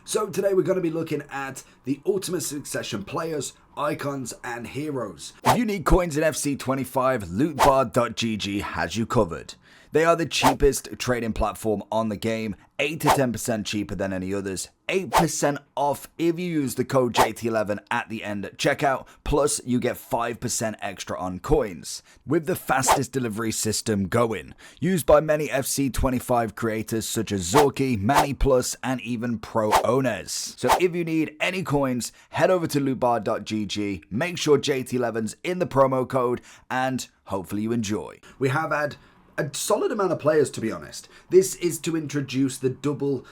So today we're going to be looking at the Ultimate Succession players, icons and heroes. If you need coins in FC25, lootbar.gg has you covered. They are the cheapest trading platform on the game, 8 to 10% cheaper than any others, 8% off if you use the code JT11 at the end at checkout, plus you get 5% extra on coins, with the fastest delivery system going, used by many FC25 creators such as Zorky, Manny Plus and even Pro owners. So if you need any coins, head over to lootbar.gg, make sure JT11's in the promo code and hopefully you enjoy. We have had a solid amount of players, to be honest. This is to introduce the double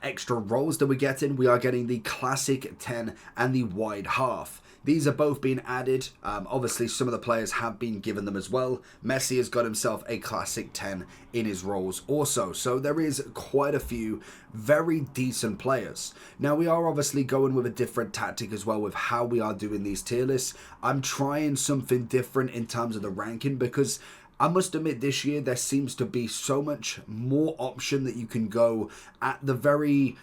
extra roles that we're getting. We are getting the classic 10 and the wide half. These are both being added. Obviously, some of the players have been given them as well. Messi has got himself a classic 10 in his roles also. So there is quite a few very decent players. Now, we are obviously going with a different tactic as well with how we are doing these tier lists. I'm trying something different in terms of the ranking because I must admit this year there seems to be so much more option that you can go at the very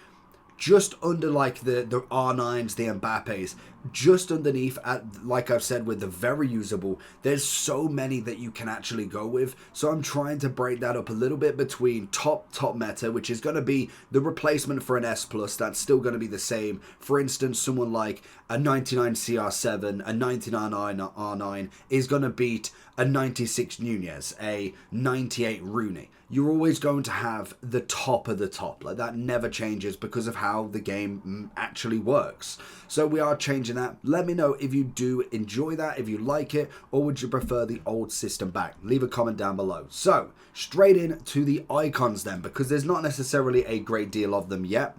just under like the R9s, the Mbappes, just underneath at, like I've said, with the very usable, there's so many that you can actually go with. So I'm trying to break that up a little bit between top meta, which is going to be the replacement for an S+, that's still going to be the same. For instance, someone like a 99 CR7, a 99 R9 is going to beat a 96 Nunez, a 98 Rooney. You're always going to have the top of the top. Like, that never changes because of how the game actually works. So we are changing that. Let me know if you do enjoy that, if you like it, or would you prefer the old system back? Leave a comment down below. So straight in to the icons then, because there's not necessarily a great deal of them yet.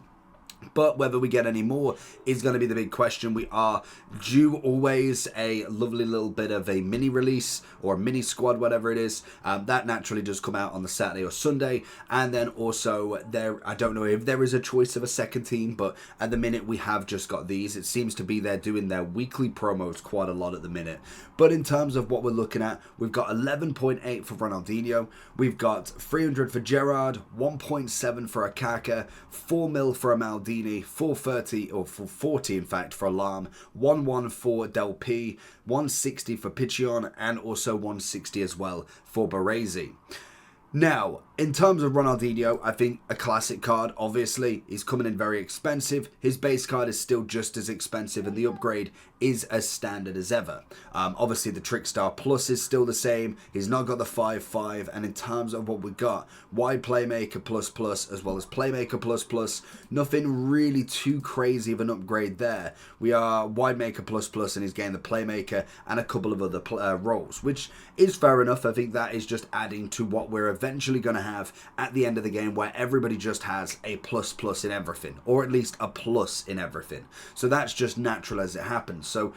But whether we get any more is going to be the big question. We are due always a lovely little bit of a mini release or a mini squad, whatever it is. That naturally does come out on the Saturday or Sunday. And then also I don't know if there is a choice of a second team, but at the minute we have just got these. It seems to be they're doing their weekly promos quite a lot at the minute. But in terms of what we're looking at, we've got 11.8 for Ronaldinho. We've got 300 for Gerrard, 1.7 for Akaka, 4 mil for a Maldini, 430 or 440 in fact for Alarm, 114 for Del P, 160 for Pichion, and also 160 as well for Baresi. Now, in terms of Ronaldinho, I think a classic card, obviously, is coming in very expensive. His base card is still just as expensive, and the upgrade is as standard as ever. Obviously, the Trickstar Plus is still the same. He's not got the 5-5, and in terms of what we got, Wide Playmaker Plus as well as Playmaker Plus, nothing really too crazy of an upgrade there. We are Wide Maker Plus, and he's getting the Playmaker and a couple of other roles, which is fair enough. I think that is just adding to what we're eventually going to have at the end of the game, where everybody just has a plus in everything, or at least a plus in everything. So that's just natural as it happens. So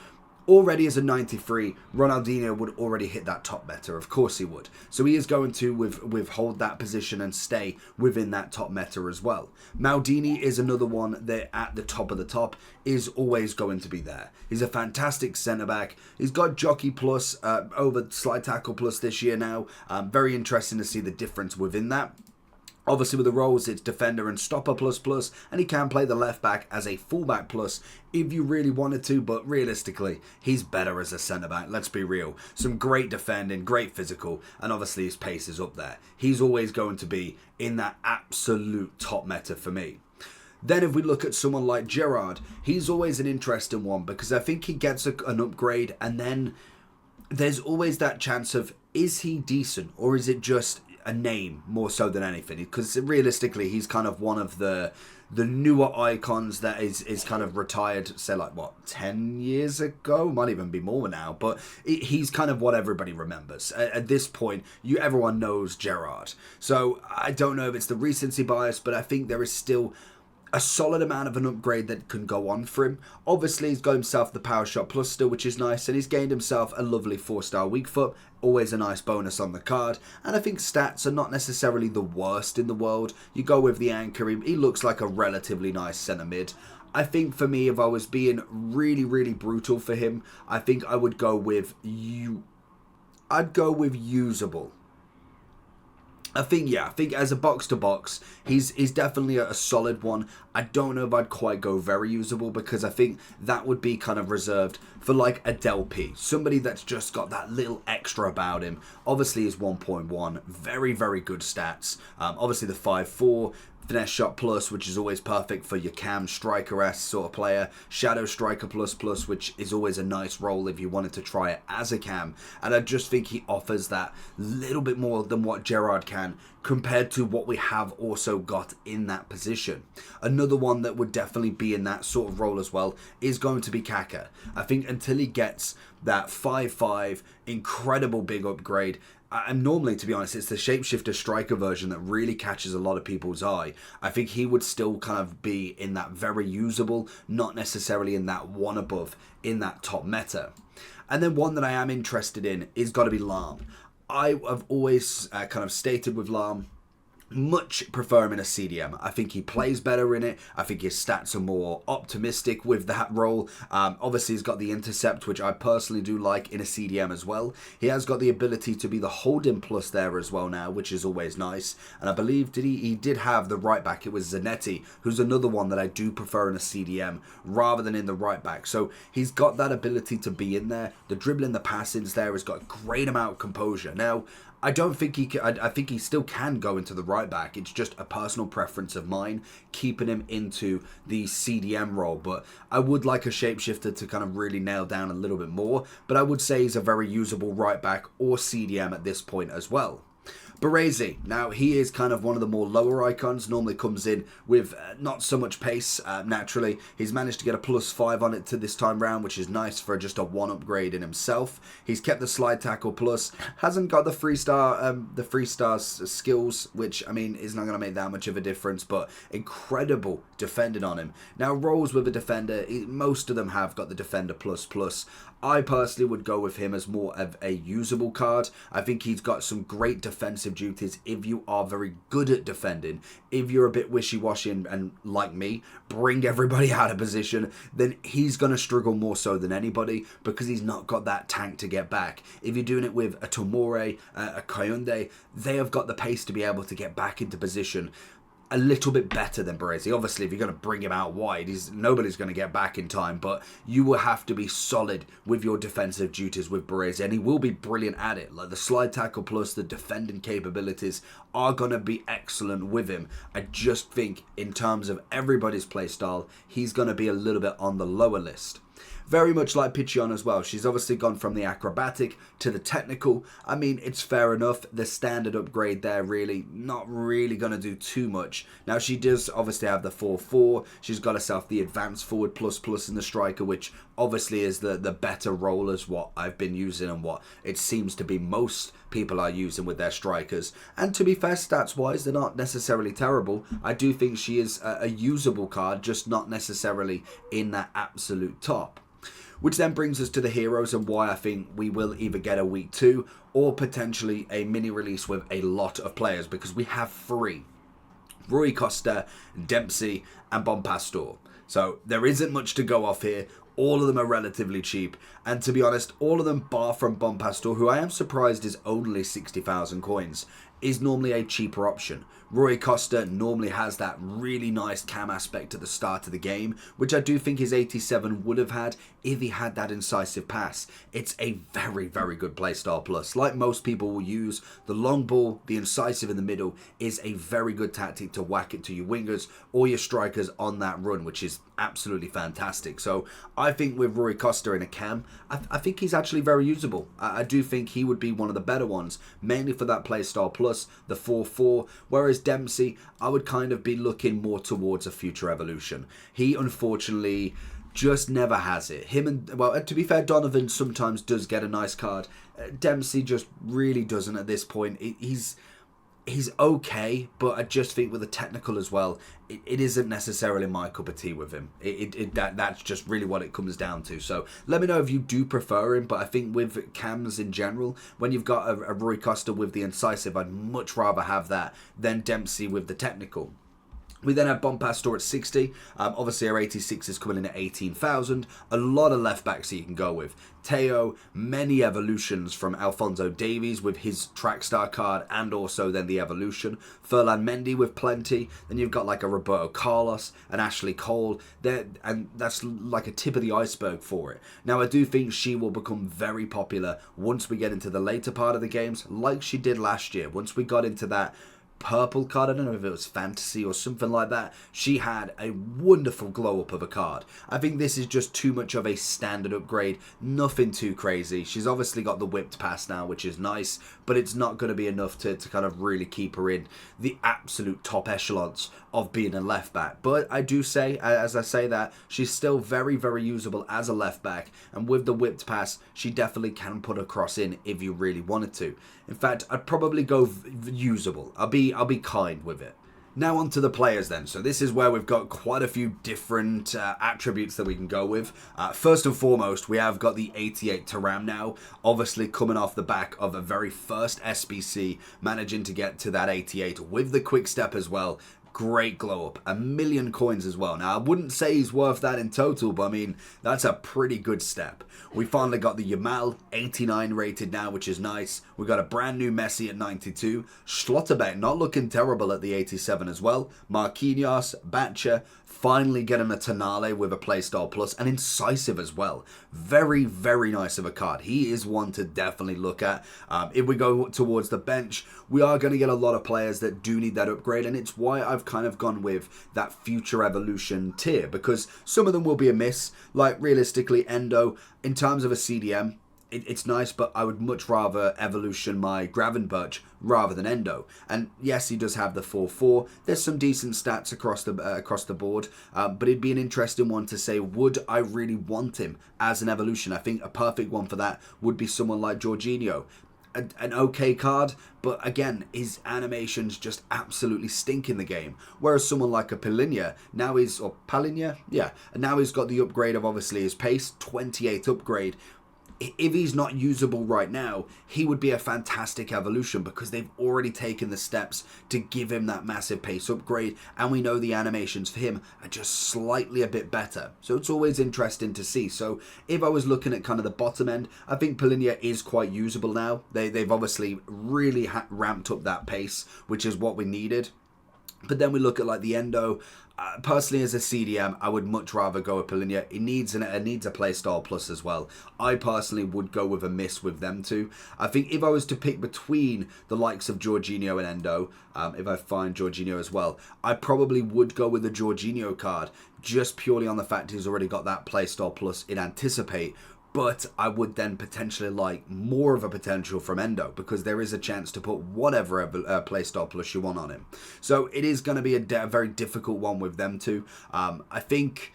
already as a 93, Ronaldinho would already hit that top meta. Of course he would. So he is going to withhold that position and stay within that top meta as well. Maldini is another one that at the top of the top is always going to be there. He's a fantastic centre-back. He's got Jockey Plus over Slide Tackle Plus this year now. Very interesting to see the difference within that. Obviously with the roles, it's Defender and Stopper Plus, and he can play the left back as a fullback plus if you really wanted to, but realistically, he's better as a centre-back, let's be real. Some great defending, great physical, and obviously his pace is up there. He's always going to be in that absolute top meta for me. Then if we look at someone like Gerrard, he's always an interesting one because I think he gets an upgrade, and then there's always that chance of, is he decent or is it just a name more so than anything? Because realistically, he's kind of one of the newer icons that is kind of retired, say like what, 10 years ago, might even be more now, but he's kind of what everybody remembers at this point. Everyone knows Gerrard, so I don't know if it's the recency bias, but I think there is still a solid amount of an upgrade that can go on for him. Obviously, he's got himself the Power Shot Plus still, which is nice, and he's gained himself a lovely 4-star weak foot, always a nice bonus on the card. And I think stats are not necessarily the worst in the world. You go with the anchor, he looks like a relatively nice centre mid. I think for me, if I was being really brutal for him, I think I would go with I'd go with usable. I think as a box to box, he's definitely a solid one. I don't know if I'd quite go very usable, because I think that would be kind of reserved for like a Del P, somebody that's just got that little extra about him. Obviously, he's 1.1, very, very good stats. Obviously, the 5'4", finesse shot plus, which is always perfect for your cam striker-esque sort of player. Shadow striker plus, which is always a nice role if you wanted to try it as a cam. And I just think he offers that little bit more than what Gerrard can, compared to what we have also got in that position. Another one that would definitely be in that sort of role as well is going to be Kaka. I think until he gets that 5'5", incredible big upgrade, and normally, to be honest, it's the shapeshifter striker version that really catches a lot of people's eye. I think he would still kind of be in that very usable, not necessarily in that one above, in that top meta. And then one that I am interested in is got to be Lahm. I have always kind of stated with Lahm, much prefer him in a CDM. I think he plays better in it. I think his stats are more optimistic with that role. Obviously, he's got the intercept, which I personally do like in a CDM as well. He has got the ability to be the holding plus there as well now, which is always nice. And I believe he did have the right back. It was Zanetti, who's another one that I do prefer in a CDM rather than in the right back. So he's got that ability to be in there. The dribbling, the passings there has got a great amount of composure. Now, I don't think he can, I think he still can go into the right back. It's just a personal preference of mine, keeping him into the CDM role. But I would like a shapeshifter to kind of really nail down a little bit more. But I would say he's a very usable right back or CDM at this point as well. Baresi, now he is kind of one of the more lower icons, normally comes in with not so much pace naturally. He's managed to get a +5 on it to this time round, which is nice for just a 1 upgrade in himself. He's kept the slide tackle plus, hasn't got the free star skills, which I mean is not going to make that much of a difference, but incredible defending on him. Now roles with a defender, most of them have got the defender plus. I personally would go with him as more of a usable card. I think he's got some great defensive duties if you are very good at defending. If you're a bit wishy-washy and like me, bring everybody out of position, then he's going to struggle more so than anybody, because he's not got that tank to get back. If you're doing it with a Tomori, a Kounde, they have got the pace to be able to get back into position a little bit better than Baresi. Obviously, if you're going to bring him out wide, nobody's going to get back in time, but you will have to be solid with your defensive duties with Baresi, and he will be brilliant at it. Like the slide tackle plus the defending capabilities are going to be excellent with him. I just think in terms of everybody's playstyle, he's going to be a little bit on the lower list. Very much like Pichion as well. She's obviously gone from the acrobatic to the technical. I mean, it's fair enough. The standard upgrade there really not really going to do too much. Now, she does obviously have the 4-4. She's got herself the advanced forward plus in the striker, which obviously is the better role as what I've been using and what it seems to be most people are using with their strikers. And to be fair, stats-wise, they're not necessarily terrible. I do think she is a usable card, just not necessarily in that absolute top. Which then brings us to the heroes and why I think we will either get a week 2 or potentially a mini release with a lot of players, because we have 3. Rui Costa, Dempsey and Bonpastor. So there isn't much to go off here. All of them are relatively cheap, and to be honest, all of them bar from Bonpastor, who I am surprised is only 60,000 coins, is normally a cheaper option. Rui Costa normally has that really nice cam aspect at the start of the game, which I do think his 87 would have had if he had that incisive pass. It's a very, very good playstyle plus. Like most people will use, the long ball, the incisive in the middle, is a very good tactic to whack it to your wingers or your strikers on that run, which is absolutely fantastic. So I think with Rui Costa in a cam, I think he's actually very usable. I do think he would be one of the better ones, mainly for that playstyle plus, the 4-4, whereas Dempsey, I would kind of be looking more towards a future evolution. He unfortunately just never has it. To be fair, Donovan sometimes does get a nice card. Dempsey just really doesn't at this point. He's okay, but I just think with the technical as well, it isn't necessarily my cup of tea with him. That's just really what it comes down to. So let me know if you do prefer him, but I think with cams in general, when you've got a Rui Costa with the incisive, I'd much rather have that than Dempsey with the technical. We then have Bompastor at 60. Obviously, our 86 is coming in at 18,000. A lot of left backs that you can go with. Teo, many evolutions from Alphonso Davies with his Trackstar card and also then the evolution. Furlan Mendy with plenty. Then you've got like a Roberto Carlos and Ashley Cole. And that's like a tip of the iceberg for it. Now, I do think she will become very popular once we get into the later part of the games, like she did last year. Once we got into that purple card, I don't know if it was fantasy or something like that, she had a wonderful glow up of a card. I think this is just too much of a standard upgrade, nothing too crazy. She's obviously got the whipped pass now, which is nice, but it's not going to be enough to kind of really keep her in the absolute top echelons of being a left back. But I do say, as I say that, she's still very, very usable as a left back, and with the whipped pass, she definitely can put a cross in if you really wanted to. In fact, I'd probably go usable. I'll be kind with it. Now on to the players then. So this is where we've got quite a few different attributes that we can go with. First and foremost, we have got the 88 Thuram now, obviously coming off the back of a very first SBC, managing to get to that 88 with the quick step as well. Great glow up, 1 million coins as well. Now, I wouldn't say he's worth that in total, but I mean, that's a pretty good step. We finally got the Yamal, 89 rated now, which is nice. We got a brand new Messi at 92. Schlotterbeck not looking terrible at the 87 as well. Marquinhos, Batcher, finally getting a Tonale with a Playstyle Plus, and Incisive as well. Very, very nice of a card. He is one to definitely look at. If we go towards the bench, we are going to get a lot of players that do need that upgrade, and it's why I've kind of gone with that future evolution tier, because some of them will be a miss, like realistically Endo. In terms of a CDM, it's nice, but I would much rather evolution my Gravenberch rather than Endo. And yes, he does have the 4-4. There's some decent stats across the board, but it'd be an interesting one to say, would I really want him as an evolution? I think a perfect one for that would be someone like Jorginho. An okay card, but again, his animations just absolutely stink in the game. Whereas someone like a Palinha now is, or Palinha, yeah, and now he's got the upgrade of obviously his pace, 28 upgrade. If he's not usable right now, he would be a fantastic evolution because they've already taken the steps to give him that massive pace upgrade, and we know the animations for him are just slightly a bit better. So it's always interesting to see. So if I was looking at kind of the bottom end, I think Palinha is quite usable now. They've obviously really ramped up that pace, which is what we needed. But then we look at like the Endo. Personally, as a CDM, I would much rather go with Palinha. It needs a Playstyle Plus as well. I personally would go with a miss with them two. I think if I was to pick between the likes of Jorginho and Endo, if I find Jorginho as well, I probably would go with the Jorginho card, just purely on the fact he's already got that Playstyle Plus in Anticipate. But I would then potentially like more of a potential from Endo, because there is a chance to put whatever Playstyle Plus you want on him. So it is going to be a very difficult one with them two. I think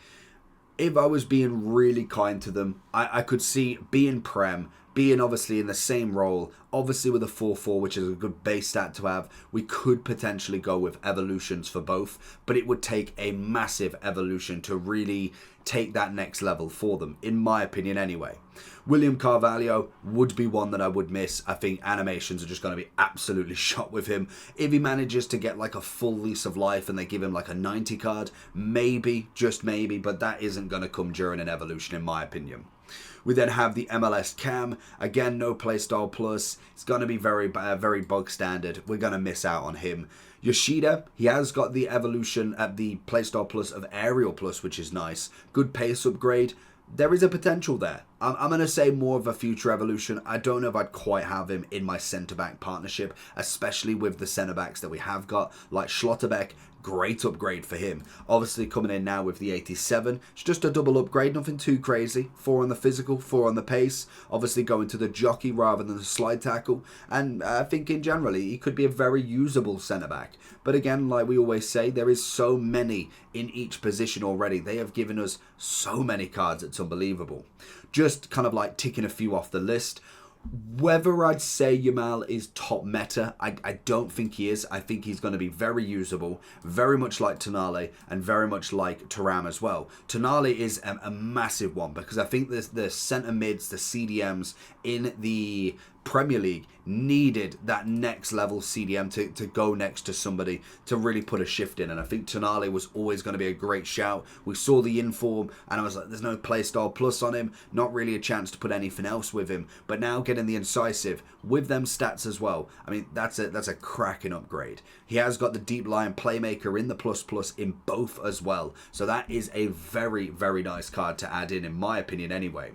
if I was being really kind to them, I could see being Prem, being obviously in the same role, obviously with a 4-4, which is a good base stat to have, we could potentially go with evolutions for both, but it would take a massive evolution to really take that next level for them, in my opinion anyway. William Carvalho would be one that I would miss. I think animations are just going to be absolutely shot with him. If he manages to get like a full lease of life and they give him like a 90 card, maybe, just maybe, but that isn't going to come during an evolution in my opinion. We then have the MLS Cam. Again, no Playstyle Plus. It's going to be very bog standard. We're going to miss out on him. Yoshida, he has got the evolution at the Playstyle Plus of Aerial Plus, which is nice. Good pace upgrade. There is a potential there. I'm going to say more of a future evolution. I don't know if I'd quite have him in my centre-back partnership, especially with the centre-backs that we have got, like Schlotterbeck. Great upgrade for him. Obviously coming in now with the 87. It's just a double upgrade, nothing too crazy. 4 on the physical, 4 on the pace. Obviously going to the jockey rather than the slide tackle. And I think in general, he could be a very usable centre-back. But again, like we always say, there is so many in each position already. They have given us so many cards, it's unbelievable. Just kind of like ticking a few off the list. Whether I'd say Yamal is top meta, I don't think he is. I think he's going to be very usable, very much like Tonale and very much like Thuram as well. Tonale is a massive one because I think the centre mids, the CDMs in the Premier League needed that next level CDM to go next to somebody to really put a shift in, and I think Tonali was always going to be a great shout. We saw the inform and I was like, there's no playstyle plus on him, not really a chance to put anything else with him, but now getting the incisive with them stats as well, I mean that's a cracking upgrade. He has got the deep line playmaker in the plus in both as well, so that is a very, very nice card to add in my opinion anyway.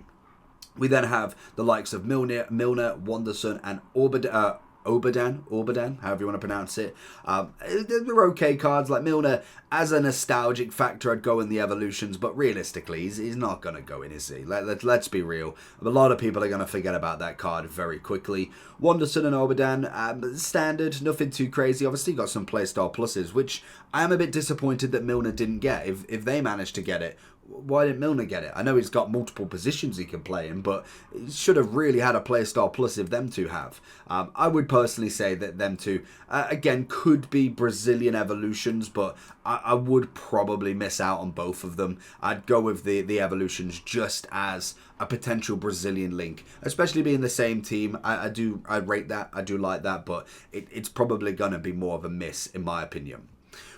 We then have the likes of Milner, Wanderson, and Oberdan, however you want to pronounce it. They're okay cards. Like Milner, as a nostalgic factor, I'd go in the evolutions, but realistically, he's not going to go in, is he? Let's be real. A lot of people are going to forget about that card very quickly. Wanderson and Oberdan, standard, nothing too crazy. Obviously, got some playstyle pluses, which I am a bit disappointed that Milner didn't get. If they managed to get it, why didn't Milner get it? I know he's got multiple positions he can play in, but he should have really had a playstyle plus if them two have. I would personally say that them two, again, could be Brazilian evolutions, but I would probably miss out on both of them. I'd go with the evolutions just as a potential Brazilian link, especially being the same team. I rate that, I do like that, but it's probably going to be more of a miss in my opinion.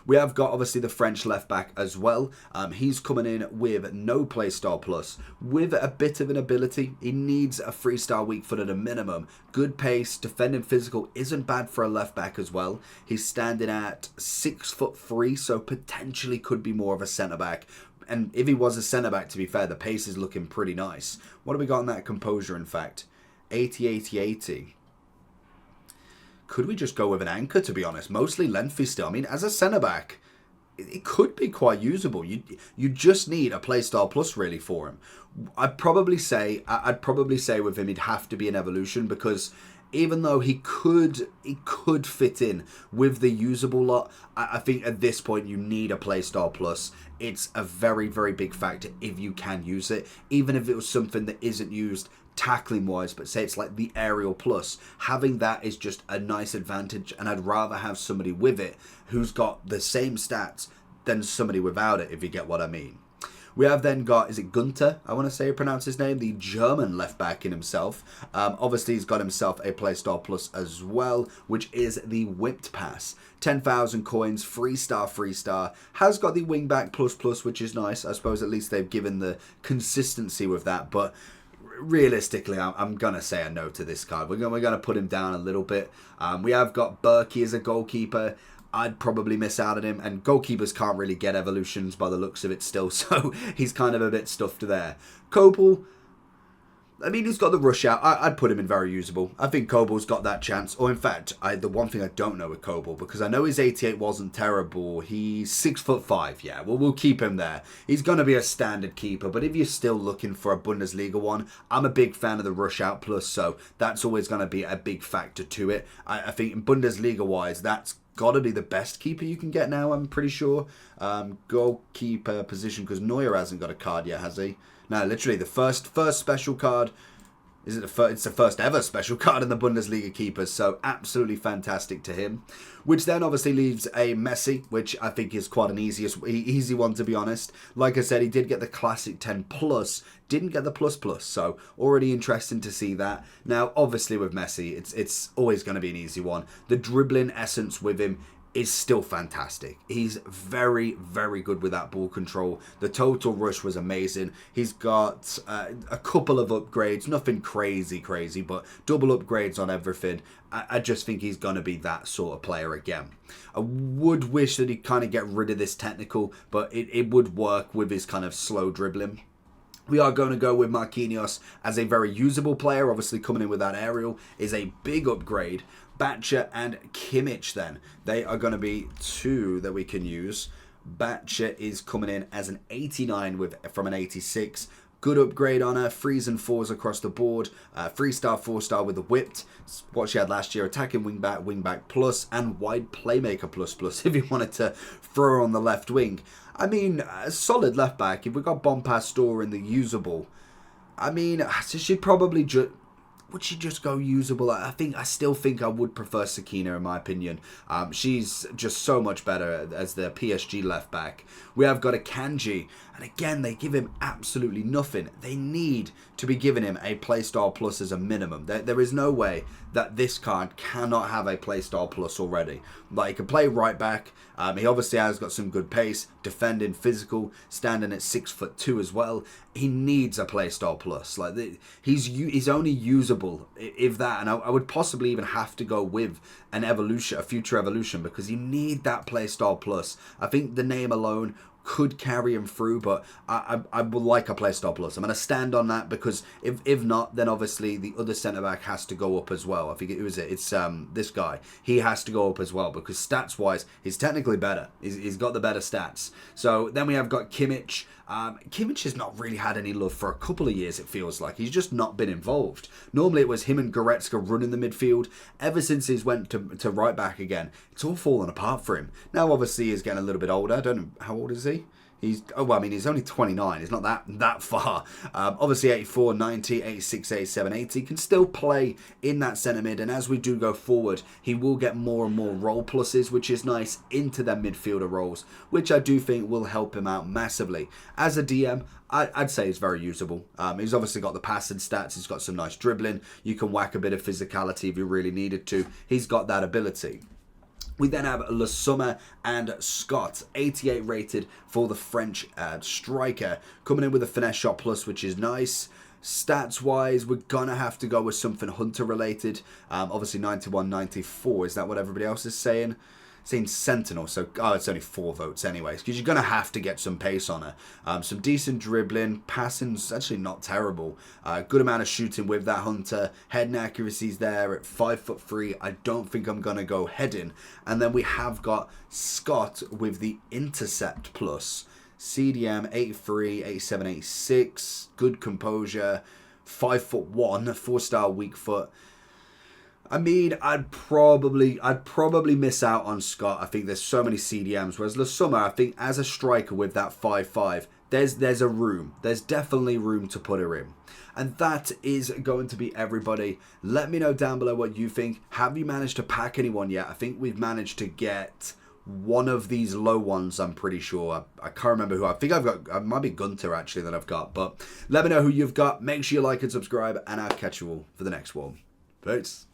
We have got obviously the French left back as well. He's coming in with no playstyle plus, with a bit of an ability. He needs a 3-star weak foot at a minimum. Good pace, defending physical isn't bad for a left back as well. He's standing at 6'3", so potentially could be more of a centre back. And if he was a centre back, to be fair, the pace is looking pretty nice. What have we got on that composure? In fact, 80. Could we just go with an anchor, to be honest? Mostly lengthy still. I mean, as a centre-back, it could be quite usable. You just need a playstyle plus, really, for him. I'd probably say with him, he'd have to be an evolution, because even though he could fit in with the usable lot, I think at this point you need a playstyle plus. It's a very, very big factor if you can use it. Even if it was something that isn't used tackling wise, but say it's like the aerial plus, having that is just a nice advantage, and I'd rather have somebody with it who's got the same stats than somebody without it, if you get what I mean. We have then got, is it Gunter? I want to say pronounce his name, the German left back in himself. Obviously, he's got himself a playstyle plus as well, which is the whipped pass. 10,000 coins, 3-star. Has got the wing back plus, which is nice. I suppose at least they've given the consistency with that, but realistically, I'm going to say a no to this card. We're going to put him down a little bit. We have got Berkey as a goalkeeper. I'd probably miss out on him, and goalkeepers can't really get evolutions by the looks of it still, so he's kind of a bit stuffed there. Kobel, I mean, he's got the rush out. I'd put him in very usable. I think Kobel's got that chance. Or in fact, the one thing I don't know with Kobel, because I know his 88 wasn't terrible. He's 6'5", yeah. Well, we'll keep him there. He's going to be a standard keeper, but if you're still looking for a Bundesliga one, I'm a big fan of the rush out plus, so that's always going to be a big factor to it. I think in Bundesliga-wise, that's got to be the best keeper you can get now, I'm pretty sure. Goalkeeper position, because Neuer hasn't got a card yet, has he? No, literally the first special card. It's the first ever special card in the Bundesliga keepers, so absolutely fantastic to him. Which then obviously leaves a Messi, which I think is quite an easy one, to be honest. Like I said, he did get the classic 10 plus, didn't get the plus, so already interesting to see that. Now, obviously with Messi, it's always going to be an easy one. The dribbling essence with him is still fantastic. He's very, very good with that ball control. The total rush was amazing. He's got a couple of upgrades, nothing crazy, but double upgrades on everything. I just think he's going to be that sort of player again. I would wish that he'd kind of get rid of this technical, but it would work with his kind of slow dribbling. We are going to go with Marquinhos as a very usable player. Obviously, coming in with that aerial is a big upgrade. Batcher and Kimmich then. They are going to be two that we can use. Batcher is coming in as an 89 from an 86. Good upgrade on her. 3s and 4s across the board. 3-star, 4-star with the whipped. What she had last year. Attacking wingback plus, and wide playmaker plus if you wanted to throw her on the left wing. I mean, a solid left back. If we got Bompastor in the usable, I mean, so she'd probably would she just go usable? I still think I would prefer Sakina, in my opinion. She's just so much better as the PSG left back. We have got a Kanji. And again, they give him absolutely nothing. They need to be giving him a playstyle plus as a minimum. There is no way that this card cannot have a playstyle plus already. Like, he can play right back. He obviously has got some good pace, defending, physical, standing at 6'2" as well. He needs a playstyle plus. Like, he's only usable if that, and I would possibly even have to go with an evolution, a future evolution, because you need that playstyle plus. I think the name alone could carry him through, but I would like a playstyle plus. I'm going to stand on that, because if not, then obviously the other centre-back has to go up as well. I think it's this guy. He has to go up as well, because stats-wise, he's technically better. He's got the better stats. So then we have got Kimmich. Kimmich has not really had any love for a couple of years, it feels like. He's just not been involved. Normally it was him and Goretzka running the midfield. Ever since he's went to right back again, it's all fallen apart for him. Now obviously he's getting a little bit older. I don't know, how old is he? He's he's only 29. He's not that far. Obviously 84, 90, 86, 87, 80 can still play in that centre mid, and as we do go forward, he will get more and more role pluses, which is nice, into their midfielder roles, which I do think will help him out massively. As a DM, I'd say he's very usable. He's obviously got the passing stats. He's got some nice dribbling. You can whack a bit of physicality if you really needed to. He's got that ability. We then have Le Sommer and Scott, 88 rated for the French striker, coming in with a finesse shot plus, which is nice. Stats wise, we're gonna have to go with something Hunter related. Obviously 91, 94. Is that what everybody else is saying? Saying Sentinel, so it's only 4 votes anyways, because you're going to have to get some pace on her. Some decent dribbling, passing's actually not terrible. Good amount of shooting with that Hunter. Head and accuracy's there at 5'3". I don't think I'm going to go heading. And then we have got Scott with the intercept plus. CDM 83, 87, 86. Good composure. 5'1", 4-star weak foot. I mean, I'd probably miss out on Scott. I think there's so many CDMs. Whereas Le Sommer, I think as a striker with that 5'5", there's a room. There's definitely room to put her in. And that is going to be everybody. Let me know down below what you think. Have you managed to pack anyone yet? I think we've managed to get one of these low ones, I'm pretty sure. I can't remember who. I think I've got, it might be Gunter actually that I've got. But let me know who you've got. Make sure you like and subscribe, and I'll catch you all for the next one. Peace.